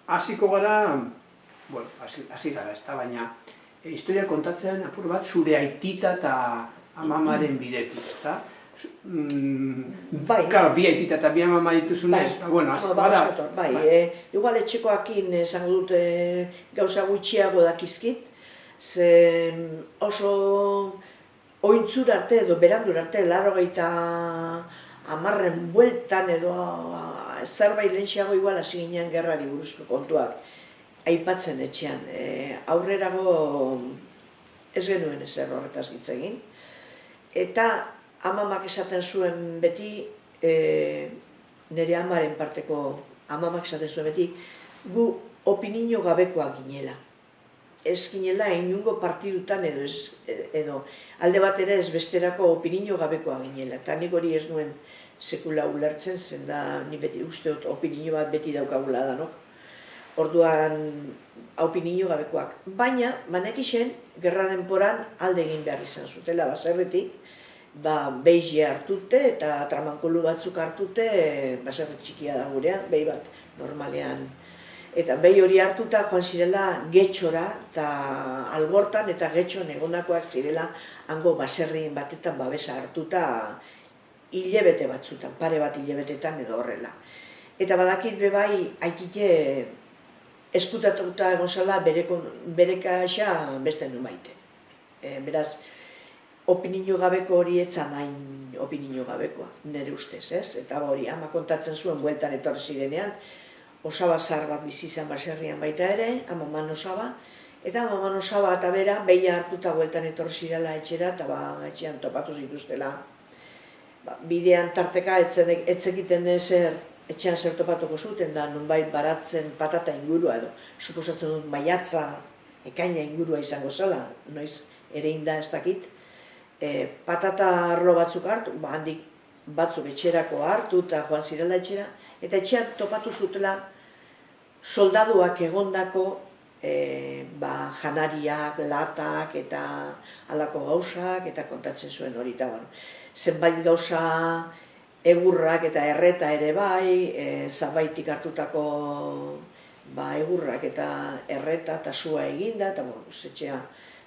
hasiko gara, bueno, hasi gara, ez da, baina historia kontatzean apur bat zure aitita eta amamaren bidetik, ez da? Claro, bi aitita eta bi amama dituzunez, bueno, hasiko gara. Bai, igual etxekoakin esango dute gauza gutxiago dakizkit, ze oso ointzur arte edo berandur arte, 80 bueltan edo zerbait lehentxeago igual hasi ginen gerrari buruzko kontuak aipatzen etxean. Aurrerago ez genuen ezer horretaz hitz egin. Eta amamak esaten zuen beti, nire amaren parteko amamak esaten zuen beti, gu opinio gabekoak ginela. Ez ginela inungo partidutan edo alde bat ere ez besterako opinio gabekoa ginela. Eta nik hori ez nuen sekula ulertzen, zen da ni beti usteot opinio bat beti daukagula danok. Orduan opinio gabekoak. Baina, manekixen, gerra denporan alde egin behar izan zutela baserritik, behize hartute eta tramankulu batzuk hartute, baserri txikia da gurean, behi bat normalean. Eta behi hori hartuta joan zirela getxora eta algortan eta getxon egonakoak zirela hango baserrien batetan babesa hartuta hilebete batzutan, pare bat hilebetetan edo horrela. Eta badakit bebai aitite eskutatuta egon zela bere kaxa beste nu maite. Beraz, opinio gabeko hori etzan hain opinio gabekoa, nire ustez, ez? Eta hori ama kontatzen zuen bueltan etorri zirenean, osaba zahar bat bizi zen baserrian baita ere, amaman osaba, eta amaman osaba eta bera behia hartuta bueltan etorri zirela etxera, eta etxean topatu zituztela. Bidean tarteka etzekiten ezer etxean zer topatuko zuten da, nonbait baratzen patata ingurua edo, suposatzen dut maiatza, ekaina ingurua izango zela, noiz ere inda ez dakit, patata arlo batzuk hartu, handik batzuk etxerako hartu eta joan zirela etxera, eta etxean topatu zutela soldaduak egondako janariak, latak eta halako gauzak eta kontatzen zuen hori eta zenbait gauza egurrak eta erreta ere bai, zabaitik hartutako egurrak eta erreta eta sua eginda eta etxea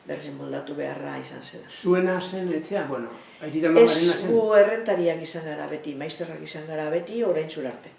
berriz moldatu beharra izan zela. Zuena zen etxea? Bueno, aitita mamarena zen? Ez, gu errentariak izan gara beti, maizterrak izan gara beti, orain arte.